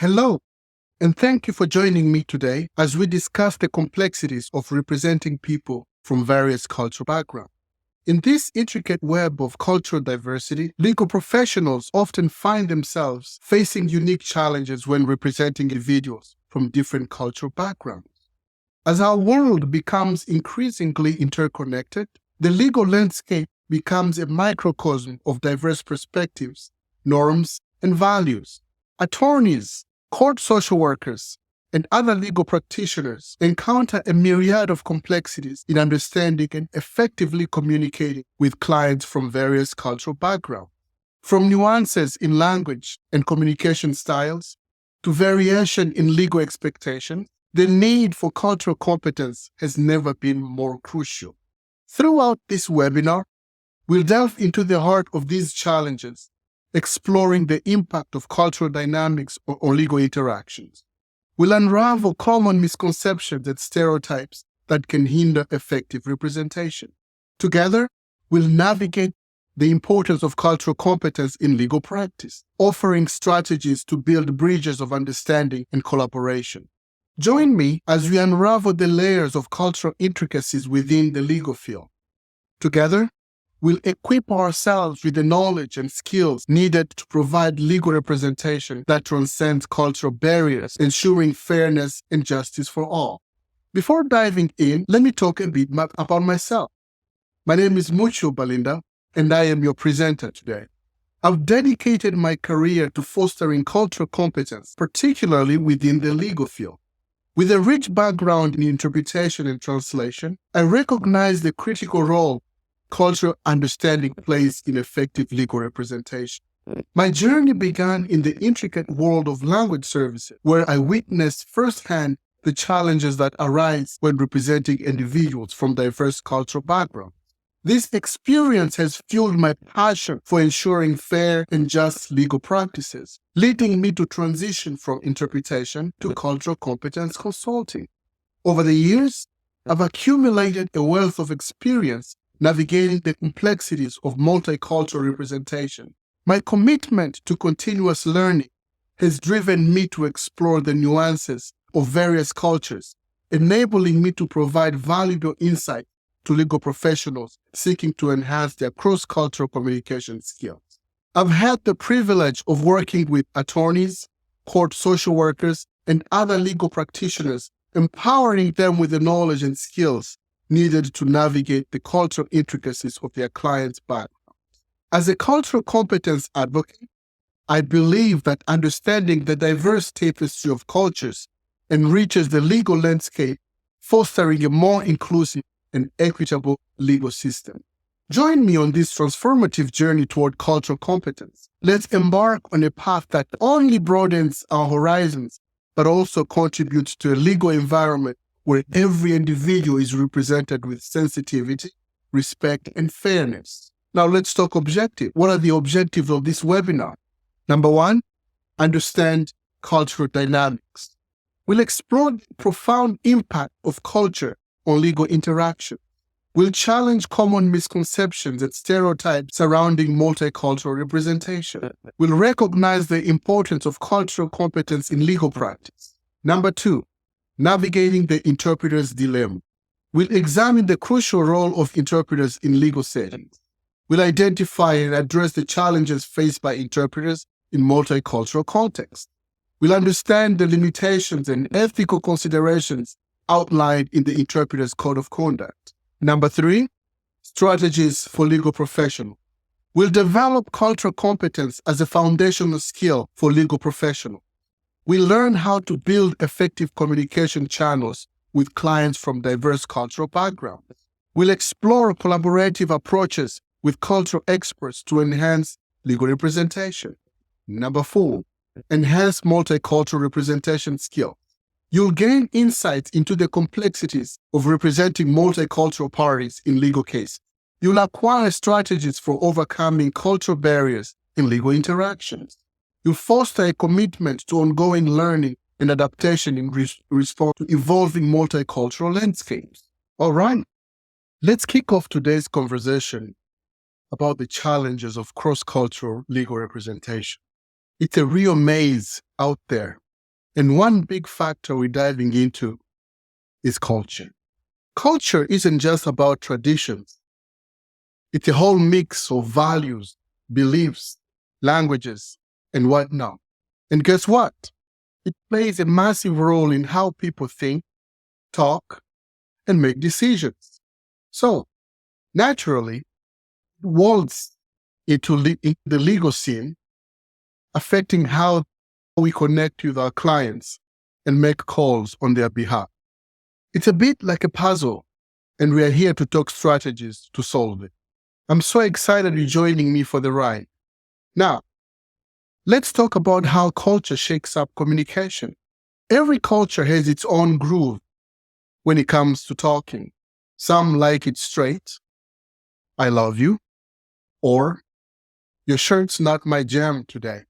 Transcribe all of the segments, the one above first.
Hello, and thank you for joining me today as we discuss the complexities of representing people from various cultural backgrounds. In this intricate web of cultural diversity, legal professionals often find themselves facing unique challenges when representing individuals from different cultural backgrounds. As our world becomes increasingly interconnected, the legal landscape becomes a microcosm of diverse perspectives, norms, and values. Attorneys, court social workers, and other legal practitioners encounter a myriad of complexities in understanding and effectively communicating with clients from various cultural backgrounds. From nuances in language and communication styles to variation in legal expectations, the need for cultural competence has never been more crucial. Throughout this webinar, we'll delve into the heart of these challenges, exploring the impact of cultural dynamics on legal interactions. We'll unravel common misconceptions and stereotypes that can hinder effective representation. Together, we'll navigate the importance of cultural competence in legal practice, offering strategies to build bridges of understanding and collaboration. Join me as we unravel the layers of cultural intricacies within the legal field. Together, we'll equip ourselves with the knowledge and skills needed to provide legal representation that transcends cultural barriers, ensuring fairness and justice for all. Before diving in, let me talk a bit about myself. My name is Mucyo Balinda, and I am your presenter today. I've dedicated my career to fostering cultural competence, particularly within the legal field. With a rich background in interpretation and translation, I recognize the critical role cultural understanding plays in effective legal representation. My journey began in the intricate world of language services, where I witnessed firsthand the challenges that arise when representing individuals from diverse cultural backgrounds. This experience has fueled my passion for ensuring fair and just legal practices, leading me to transition from interpretation to cultural competence consulting. Over the years, I've accumulated a wealth of experience navigating the complexities of multicultural representation. My commitment to continuous learning has driven me to explore the nuances of various cultures, enabling me to provide valuable insight to legal professionals seeking to enhance their cross-cultural communication skills. I've had the privilege of working with attorneys, court social workers, and other legal practitioners, empowering them with the knowledge and skills needed to navigate the cultural intricacies of their clients' background. As a cultural competence advocate, I believe that understanding the diverse tapestry of cultures enriches the legal landscape, fostering a more inclusive and equitable legal system. Join me on this transformative journey toward cultural competence. Let's embark on a path that not only broadens our horizons, but also contributes to a legal environment where every individual is represented with sensitivity, respect, and fairness. Now let's talk objective. What are the objectives of this webinar? Number one, understand cultural dynamics. We'll explore the profound impact of culture on legal interaction. We'll challenge common misconceptions and stereotypes surrounding multicultural representation. We'll recognize the importance of cultural competence in legal practice. Number two, navigating the interpreter's dilemma. We'll examine the crucial role of interpreters in legal settings. We'll identify and address the challenges faced by interpreters in multicultural contexts. We'll understand the limitations and ethical considerations outlined in the interpreter's code of conduct. Number three, strategies for legal professionals. We'll develop cultural competence as a foundational skill for legal professionals. We'll learn how to build effective communication channels with clients from diverse cultural backgrounds. We'll explore collaborative approaches with cultural experts to enhance legal representation. Number four, enhance multicultural representation skills. You'll gain insights into the complexities of representing multicultural parties in legal cases. You'll acquire strategies for overcoming cultural barriers in legal interactions. You'll foster a commitment to ongoing learning and adaptation in response to evolving multicultural landscapes. All right, let's kick off today's conversation about the challenges of cross-cultural legal representation. It's a real maze out there, And one big factor we're diving into is culture. Culture isn't just about traditions. It's a whole mix of values, beliefs, languages, and whatnot. And guess what? It plays a massive role in how people think, talk, and make decisions. So, naturally, it walls into the legal scene, affecting how we connect with our clients and make calls on their behalf. It's a bit like a puzzle, and we are here to talk strategies to solve it. I'm so excited you're joining me for the ride. Now, let's talk about how culture shakes up communication. Every culture has its own groove when it comes to talking. Some like it straight, I love you, or your shirt's not my jam today.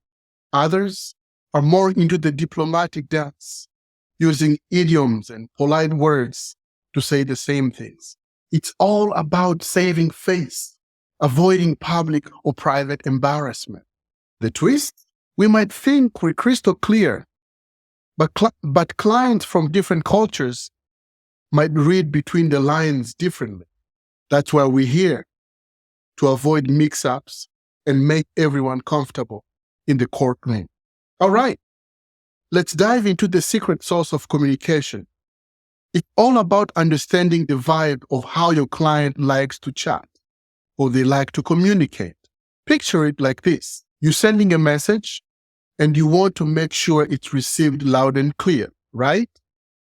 Others are more into the diplomatic dance, using idioms and polite words to say the same things. It's all about saving face, avoiding public or private embarrassment. The twist? We might think we're crystal clear, but clients from different cultures might read between the lines differently. That's why we're here, to avoid mix-ups and make everyone comfortable in the courtroom. All right, let's dive into the secret sauce of communication. It's all about understanding the vibe of how your client likes to chat or they like to communicate. Picture it like this. You're sending a message and you want to make sure it's received loud and clear, right?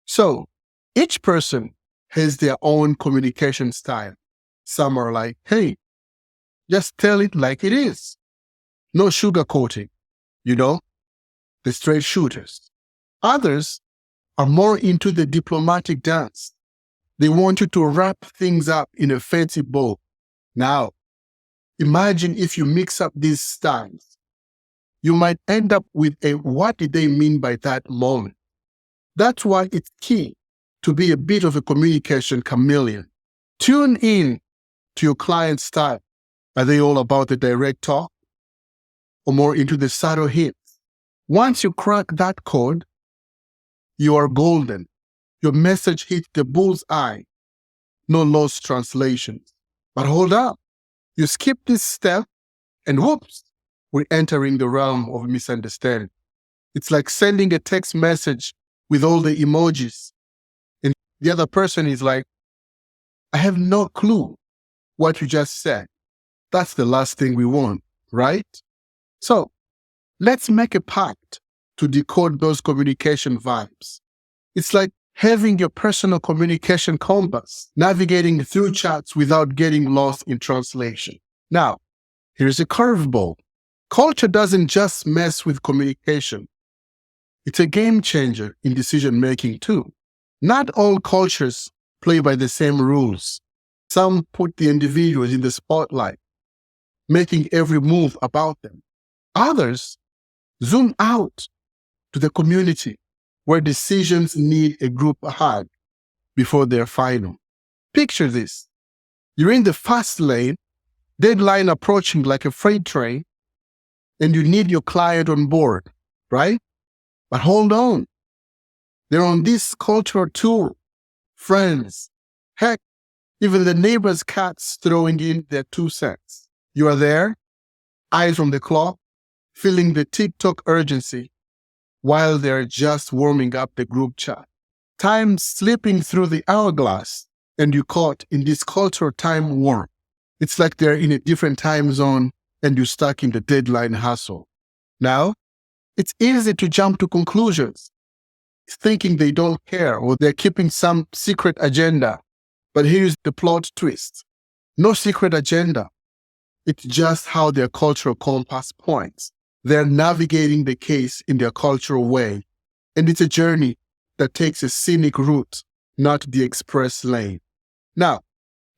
So each person has their own communication style. Some are like, hey, just tell it like it is. No sugarcoating, the straight shooters. Others are more into the diplomatic dance. They want you to wrap things up in a fancy bow. Now, imagine if you mix up these styles. You might end up with a what did they mean by that moment. That's why it's key to be a bit of a communication chameleon. Tune in to your client's style. Are they all about the direct talk or more into the subtle hints? Once you crack that code, you are golden. Your message hit the bull's eye. No lost translations. But hold up. You skip this step and whoops, we're entering the realm of misunderstanding. It's like sending a text message with all the emojis. And the other person is like, I have no clue what you just said. That's the last thing we want, right? So let's make a pact to decode those communication vibes. It's like having your personal communication compass, navigating through chats without getting lost in translation. Now, here's a curveball. Culture doesn't just mess with communication. It's a game changer in decision making too. Not all cultures play by the same rules. Some put the individuals in the spotlight, making every move about them. Others zoom out to the community, where decisions need a group hug before they're final. Picture this. You're in the fast lane, deadline approaching like a freight train, and you need your client on board, right? But hold on. They're on this cultural tour. Friends, heck, even the neighbor's cat's throwing in their 2 cents. You are there, eyes on the clock, feeling the TikTok urgency, while they're just warming up the group chat. Time slipping through the hourglass, and you're caught in this cultural time warp. It's like they're in a different time zone and you're stuck in the deadline hustle. Now, it's easy to jump to conclusions, thinking they don't care or they're keeping some secret agenda. But here's the plot twist. No secret agenda. It's just how their cultural compass points. They're navigating the case in their cultural way. And it's a journey that takes a scenic route, not the express lane. Now,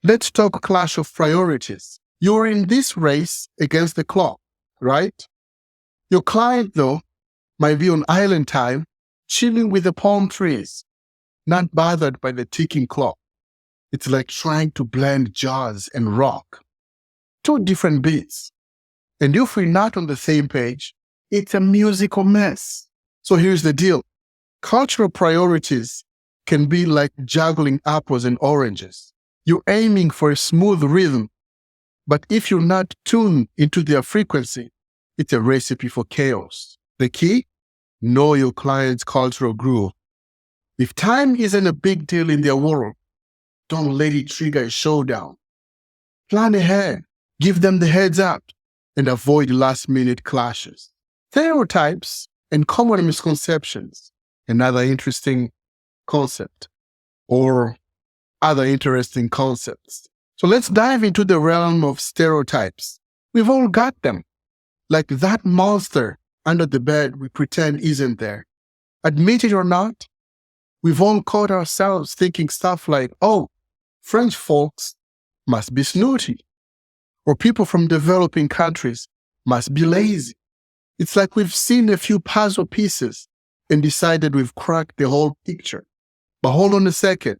let's talk clash of priorities. You're in this race against the clock, right? Your client, though, might be on island time, chilling with the palm trees, not bothered by the ticking clock. It's like trying to blend jazz and rock. 2 different beats. And if we're not on the same page, it's a musical mess. So here's the deal. Cultural priorities can be like juggling apples and oranges. You're aiming for a smooth rhythm, but if you're not tuned into their frequency, it's a recipe for chaos. The key? Know your client's cultural groove. If time isn't a big deal in their world, don't let it trigger a showdown. Plan ahead, give them the heads up, and avoid last-minute clashes. Stereotypes and common misconceptions, another interesting concept, or other interesting concepts. So let's dive into the realm of stereotypes. We've all got them, like that monster under the bed we pretend isn't there. Admit it or not, we've all caught ourselves thinking stuff like, oh, French folks must be snooty, or people from developing countries must be lazy. It's like we've seen a few puzzle pieces and decided we've cracked the whole picture. But hold on a second.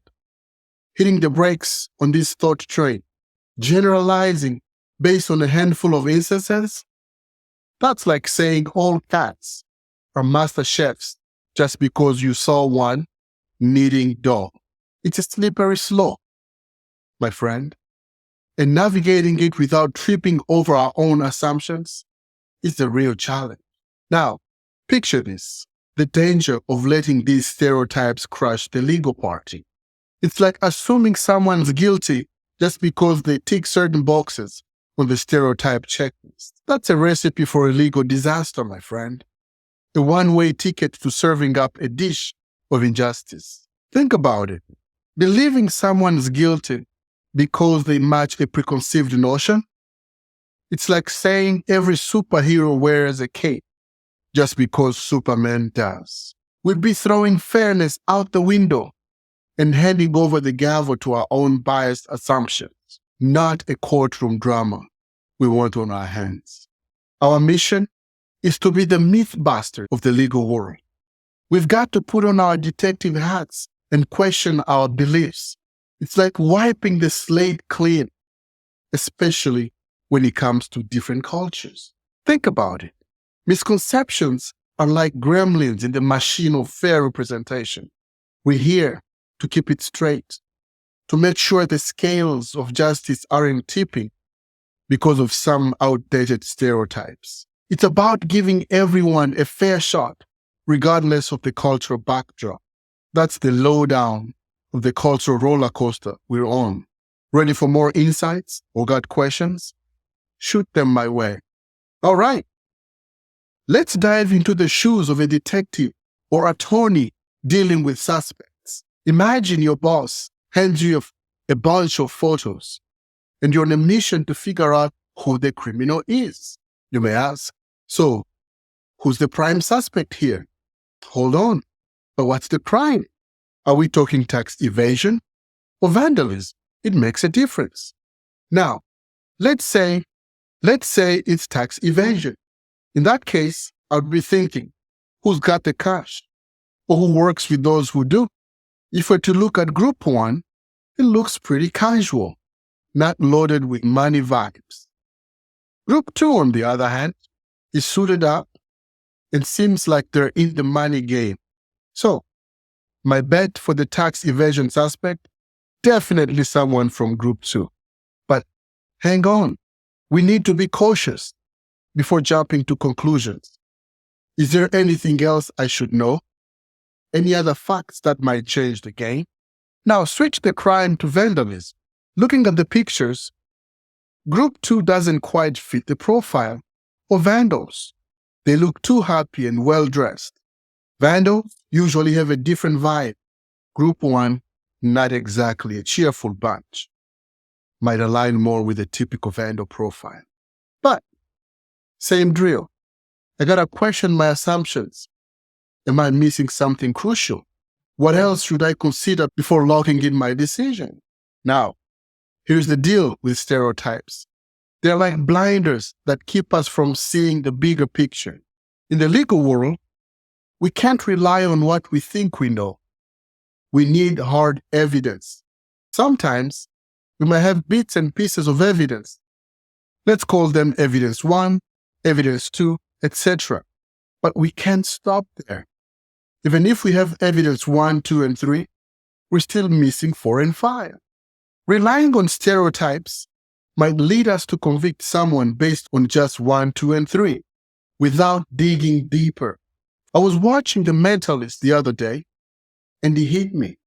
Hitting the brakes on this thought train, generalizing based on a handful of instances, that's like saying all cats are master chefs just because you saw one kneading dough. It's a slippery slope, my friend. And navigating it without tripping over our own assumptions is the real challenge. Now, picture this, the danger of letting these stereotypes crush the legal party. It's like assuming someone's guilty just because they tick certain boxes on the stereotype checklist. That's a recipe for a legal disaster, my friend. A one-way ticket to serving up a dish of injustice. Think about it. Believing someone's guilty because they match a preconceived notion? It's like saying every superhero wears a cape just because Superman does. We'd be throwing fairness out the window and handing over the gavel to our own biased assumptions, not a courtroom drama we want on our hands. Our mission is to be the mythbuster of the legal world. We've got to put on our detective hats and question our beliefs. It's like wiping the slate clean, especially when it comes to different cultures. Think about it. Misconceptions are like gremlins in the machine of fair representation. We're here to keep it straight, to make sure the scales of justice aren't tipping because of some outdated stereotypes. It's about giving everyone a fair shot, regardless of the cultural backdrop. That's the lowdown of the cultural roller coaster we're on. Ready for more insights or got questions? Shoot them my way. All right. Let's dive into the shoes of a detective or attorney dealing with suspects. Imagine your boss hands you a bunch of photos and you're on a mission to figure out who the criminal is. You may ask, so who's the prime suspect here? Hold on, but what's the crime? Are we talking tax evasion or vandalism? It makes a difference. Now, let's say it's tax evasion. In that case, I'd be thinking, who's got the cash? Or who works with those who do? If we're to look at group one, it looks pretty casual, not loaded with money vibes. Group two, on the other hand, is suited up and seems like they're in the money game. So, my bet for the tax evasion suspect, definitely someone from group two. But hang on, we need to be cautious before jumping to conclusions. Is there anything else I should know? Any other facts that might change the game? Now switch the crime to vandalism. Looking at the pictures, group 2 doesn't quite fit the profile of vandals. They look too happy and well-dressed. Vandals usually have a different vibe. Group 1, not exactly a cheerful bunch. Might align more with a typical vandal profile. But, same drill. I gotta question my assumptions. Am I missing something crucial? What else should I consider before locking in my decision? Now, here's the deal with stereotypes. They're like blinders that keep us from seeing the bigger picture. In the legal world, we can't rely on what we think we know. We need hard evidence. Sometimes, we might have bits and pieces of evidence. Let's call them evidence 1, evidence 2, etc. But we can't stop there. Even if we have evidence 1, 2, and 3, we're still missing 4 and 5. Relying on stereotypes might lead us to convict someone based on just 1, 2, and 3, without digging deeper. I was watching The Mentalist the other day, and it hit me.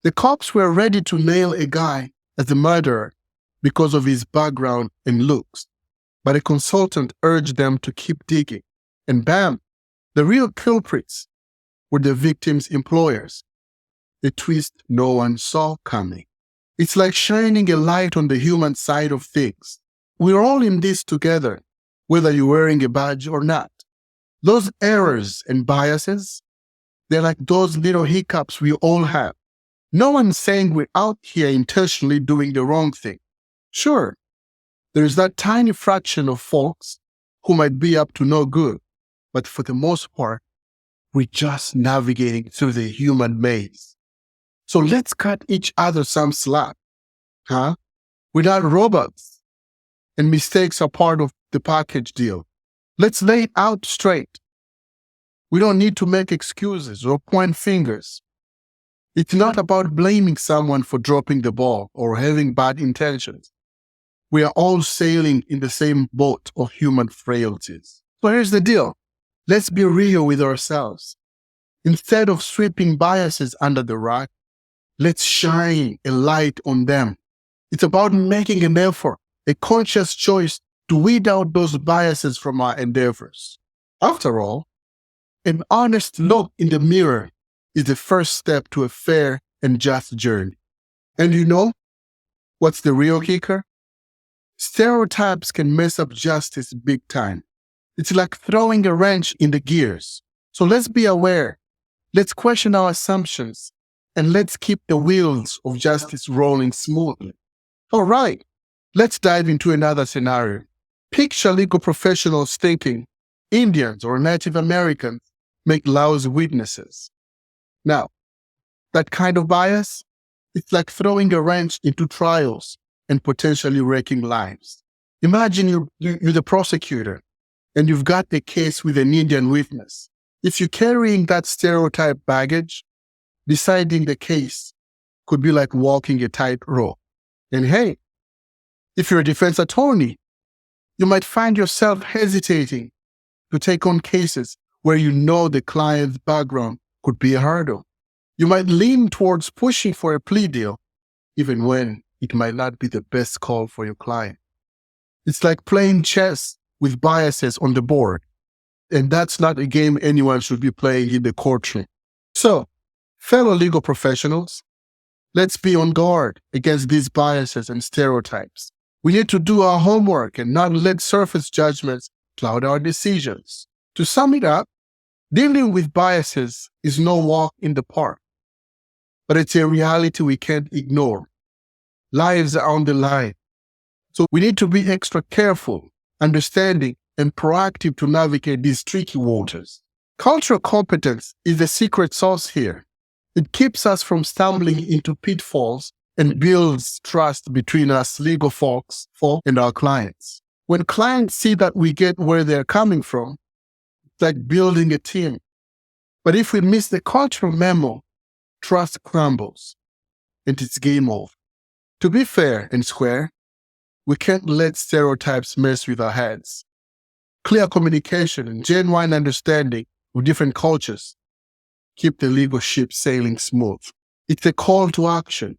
The cops were ready to nail a guy as a murderer because of his background and looks, but a consultant urged them to keep digging, and bam, the real culprits were the victim's employers, a twist no one saw coming. It's like shining a light on the human side of things. We're all in this together, whether you're wearing a badge or not. Those errors and biases, they're like those little hiccups we all have. No one's saying we're out here intentionally doing the wrong thing. Sure, there's that tiny fraction of folks who might be up to no good, but for the most part, we're just navigating through the human maze. So let's cut each other some slack, huh? We're not robots, and mistakes are part of the package deal. Let's lay it out straight. We don't need to make excuses or point fingers. It's not about blaming someone for dropping the ball or having bad intentions. We are all sailing in the same boat of human frailties. So here's the deal. Let's be real with ourselves. Instead of sweeping biases under the rug, let's shine a light on them. It's about making an effort, a conscious choice to weed out those biases from our endeavors. After all, an honest look in the mirror is the first step to a fair and just journey. And you know what's the real kicker? Stereotypes can mess up justice big time. It's like throwing a wrench in the gears. So let's be aware. Let's question our assumptions. And let's keep the wheels of justice rolling smoothly. All right, let's dive into another scenario. Picture legal professionals thinking Indians or Native Americans make lousy witnesses. Now, that kind of bias, it's like throwing a wrench into trials and potentially wrecking lives. Imagine you're the prosecutor and you've got the case with an Indian witness. If you're carrying that stereotype baggage, deciding the case could be like walking a tightrope. And hey, if you're a defense attorney, you might find yourself hesitating to take on cases where you know the client's background could be a hurdle. You might lean towards pushing for a plea deal, even when it might not be the best call for your client. It's like playing chess with biases on the board, and that's not a game anyone should be playing in the courtroom. So, fellow legal professionals, let's be on guard against these biases and stereotypes. We need to do our homework and not let surface judgments cloud our decisions. To sum it up, dealing with biases is no walk in the park, but it's a reality we can't ignore. Lives are on the line. So we need to be extra careful, understanding, and proactive to navigate these tricky waters. Cultural competence is the secret sauce here. It keeps us from stumbling into pitfalls and builds trust between us legal folks and our clients. When clients see that we get where they're coming from, it's like building a team. But if we miss the cultural memo, trust crumbles and it's game over. To be fair and square, we can't let stereotypes mess with our heads. Clear communication and genuine understanding of different cultures keep the legal ship sailing smooth. It's a call to action.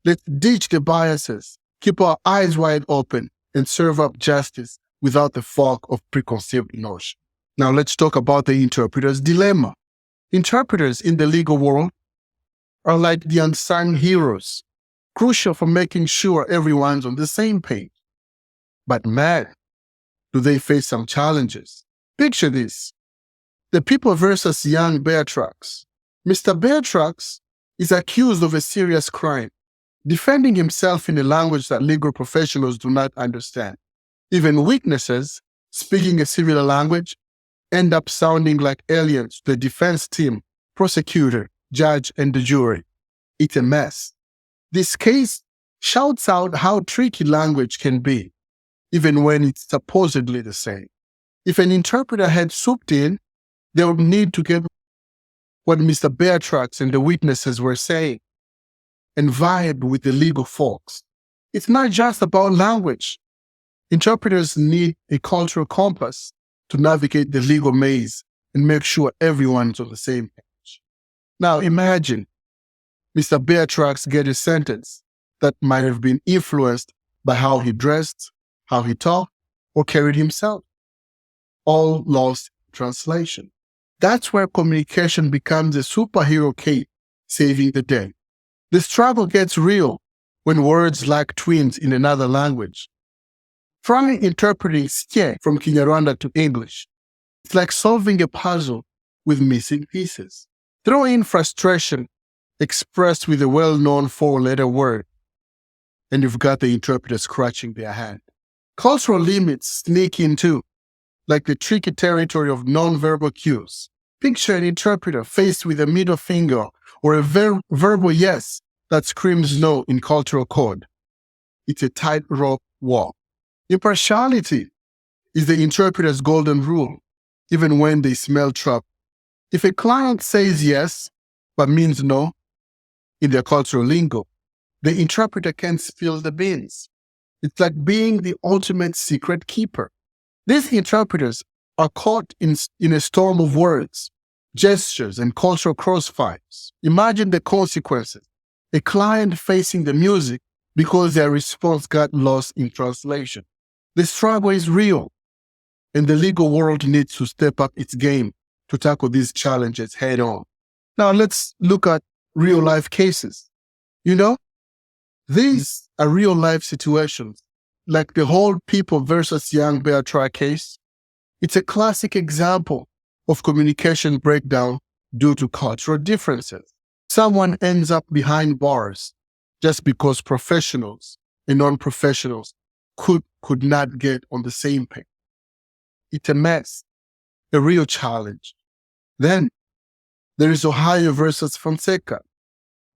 Let's ditch the biases, keep our eyes wide open, and serve up justice without the fog of preconceived notion. Now let's talk about the interpreter's dilemma. Interpreters in the legal world are like the unsung heroes, crucial for making sure everyone's on the same page. But man, do they face some challenges. Picture this. The People versus Young Bear Trucks. Mr. Bear Trucks is accused of a serious crime, defending himself in a language that legal professionals do not understand. Even witnesses speaking a similar language end up sounding like aliens to the defense team, prosecutor, judge, and the jury. It's a mess. This case shouts out how tricky language can be, even when it's supposedly the same. If an interpreter had swooped in, they would need to get what Mr. Beartrax and the witnesses were saying and vibe with the legal folks. It's not just about language. Interpreters need a cultural compass to navigate the legal maze and make sure everyone's on the same page. Now imagine Mr. Beartrax get a sentence that might have been influenced by how he dressed, how he talked, or carried himself. All lost in translation. That's where communication becomes a superhero cape saving the day. The struggle gets real when words like twins in another language. Try interpreting "skie" from Kinyarwanda to English. It's like solving a puzzle with missing pieces. Throw in frustration expressed with a well-known four-letter word, and you've got the interpreter scratching their head. Cultural limits sneak in too, like the tricky territory of non-verbal cues. Picture an interpreter faced with a middle finger or a verbal yes that screams no in cultural code. It's a tightrope walk. Impartiality is the interpreter's golden rule, even when they smell trouble. If a client says yes, but means no, in their cultural lingo, the interpreter can spill the beans. It's like being the ultimate secret keeper. These interpreters are caught in a storm of words, gestures, and cultural crossfires. Imagine the consequences. A client facing the music because their response got lost in translation. The struggle is real, and the legal world needs to step up its game to tackle these challenges head on. Now let's look at real-life cases. These are real-life situations, like the whole People versus Young Beartrax case. It's a classic example of communication breakdown due to cultural differences. Someone ends up behind bars just because professionals and non-professionals could not get on the same page. It's a mess, a real challenge. Then there is Ohio versus Fonseca,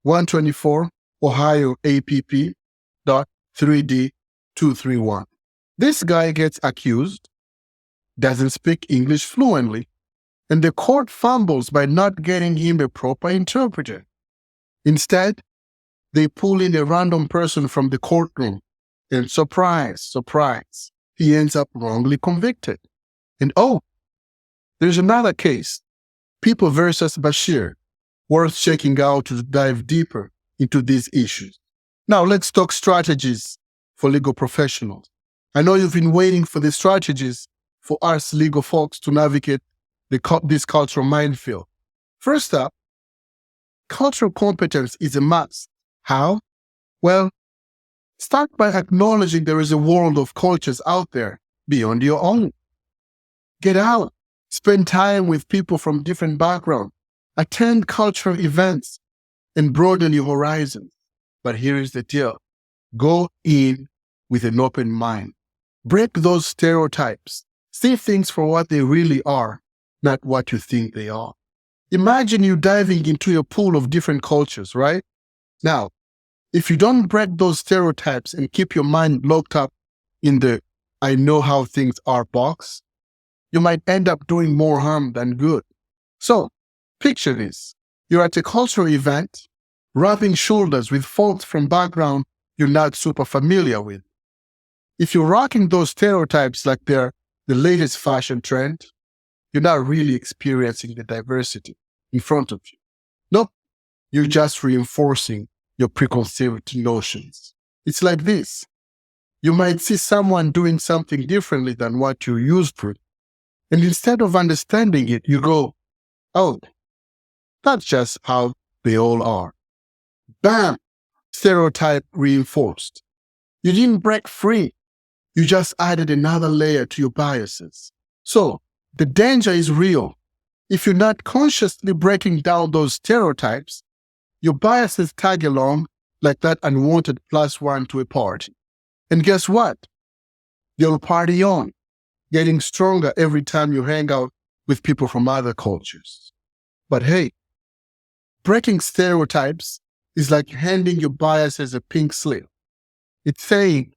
124 Ohio APP.3D231. This guy gets accused, doesn't speak English fluently, and the court fumbles by not getting him a proper interpreter. Instead, they pull in a random person from the courtroom, and surprise, he ends up wrongly convicted. And there's another case, People versus Bashir, worth checking out to dive deeper into these issues. Now let's talk strategies for legal professionals. I know you've been waiting for the strategies for us legal folks to navigate this cultural minefield. First up, cultural competence is a must. How? Well, start by acknowledging there is a world of cultures out there beyond your own. Get out, spend time with people from different backgrounds, attend cultural events, and broaden your horizons. But here is the deal. Go in with an open mind. Break those stereotypes. See things for what they really are, not what you think they are. Imagine you diving into a pool of different cultures, right? Now, if you don't break those stereotypes and keep your mind locked up in the "I know how things are" box, you might end up doing more harm than good. So, picture this. You're at a cultural event, rubbing shoulders with folks from background you're not super familiar with. If you're rocking those stereotypes like they're the latest fashion trend, you're not really experiencing the diversity in front of you. Nope, you're just reinforcing your preconceived notions. It's like this. You might see someone doing something differently than what you're used to, and instead of understanding it, you go, "Oh, that's just how they all are." Bam! Stereotype reinforced. You didn't break free. You just added another layer to your biases. So, the danger is real. If you're not consciously breaking down those stereotypes, your biases tag along like that unwanted +1 to a party. And guess what? You'll party on, getting stronger every time you hang out with people from other cultures. But hey, breaking stereotypes is like handing your biases a pink slip. It's saying,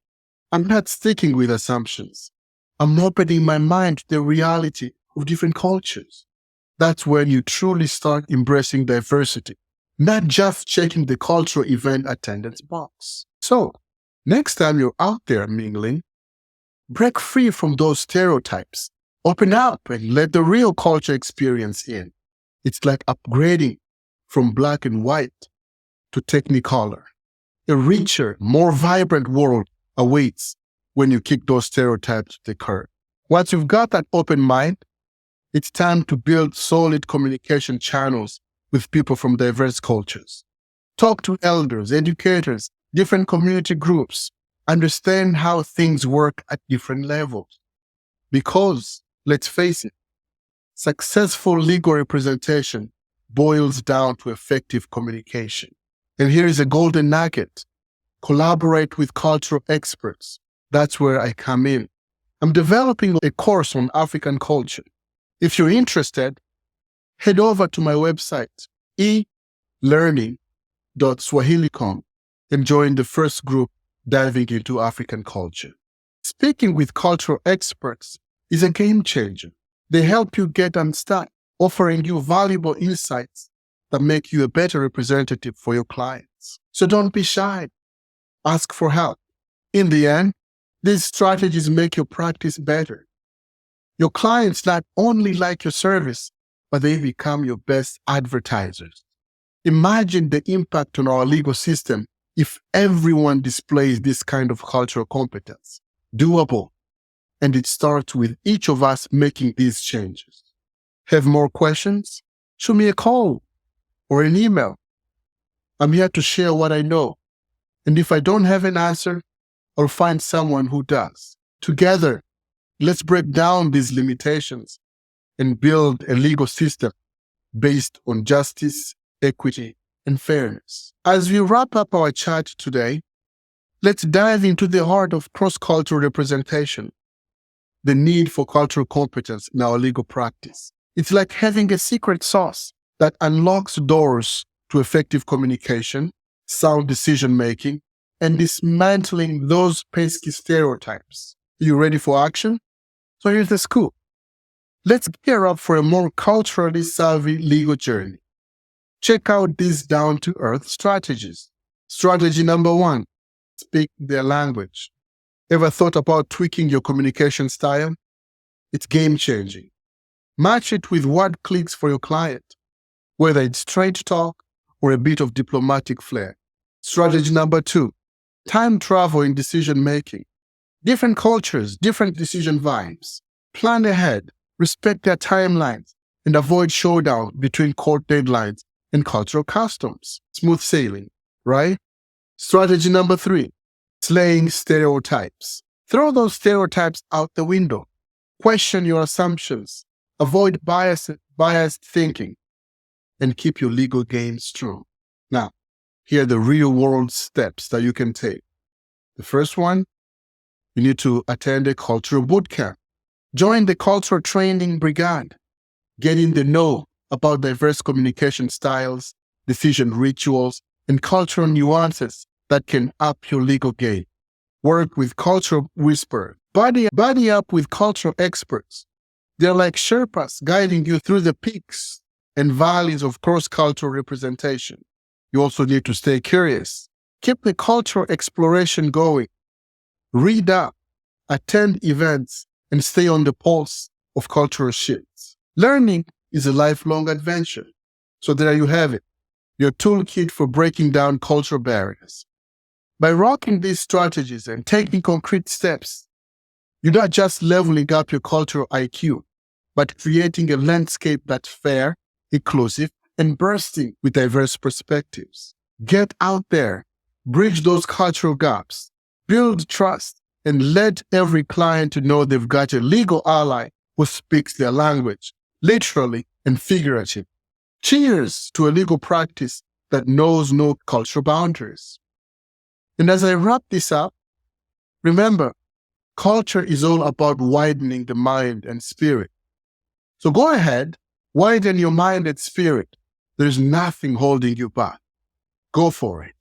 I'm not sticking with assumptions. I'm opening my mind to the reality of different cultures. That's when you truly start embracing diversity, not just checking the cultural event attendance box. So, next time you're out there mingling, break free from those stereotypes. Open up and let the real culture experience in. It's like upgrading from black and white to Technicolor. A richer, more vibrant world awaits when you kick those stereotypes to the curb. Once you've got that open mind, it's time to build solid communication channels with people from diverse cultures. Talk to elders, educators, different community groups. Understand how things work at different levels. Because, let's face it, successful legal representation boils down to effective communication. And here is a golden nugget. Collaborate with cultural experts. That's where I come in. I'm developing a course on African culture. If you're interested, head over to my website, elearning.swahili.com, and join the first group diving into African culture. Speaking with cultural experts is a game changer. They help you get unstuck, offering you valuable insights that make you a better representative for your clients. So don't be shy. Ask for help. In the end, these strategies make your practice better. Your clients not only like your service, but they become your best advertisers. Imagine the impact on our legal system if everyone displays this kind of cultural competence. Doable. And it starts with each of us making these changes. Have more questions? Shoot me a call or an email. I'm here to share what I know. And if I don't have an answer, I'll find someone who does. Together, let's break down these limitations and build a legal system based on justice, equity, and fairness. As we wrap up our chat today, let's dive into the heart of cross-cultural representation, the need for cultural competence in our legal practice. It's like having a secret sauce that unlocks doors to effective communication, sound decision-making, and dismantling those pesky stereotypes. You ready for action? So here's the scoop. Let's gear up for a more culturally savvy legal journey. Check out these down-to-earth strategies. Strategy number 1, speak their language. Ever thought about tweaking your communication style? It's game-changing. Match it with what clicks for your client, whether it's straight talk or a bit of diplomatic flair. Strategy number 2, time travel in decision-making. Different cultures, different decision vibes. Plan ahead, respect their timelines, and avoid showdown between court deadlines and cultural customs. Smooth sailing, right? Strategy number 3, slaying stereotypes. Throw those stereotypes out the window. Question your assumptions. Avoid biased thinking, and keep your legal game strong. Now, here are the real-world steps that you can take. The first one, you need to attend a cultural bootcamp. Join the cultural training brigade. Get in the know about diverse communication styles, decision rituals, and cultural nuances that can up your legal game. Work with cultural whisperers. Buddy up with cultural experts. They're like Sherpas guiding you through the peaks and valleys of cross-cultural representation. You also need to stay curious. Keep the cultural exploration going. Read up, attend events, and stay on the pulse of cultural shifts. Learning is a lifelong adventure. So there you have it, your toolkit for breaking down cultural barriers. By rocking these strategies and taking concrete steps, you're not just leveling up your cultural IQ, but creating a landscape that's fair, inclusive, and bursting with diverse perspectives. Get out there, bridge those cultural gaps, build trust, and let every client to know they've got a legal ally who speaks their language, literally and figuratively. Cheers to a legal practice that knows no cultural boundaries. And as I wrap this up, remember, culture is all about widening the mind and spirit. So go ahead, widen your mind and spirit. There's nothing holding you back. Go for it.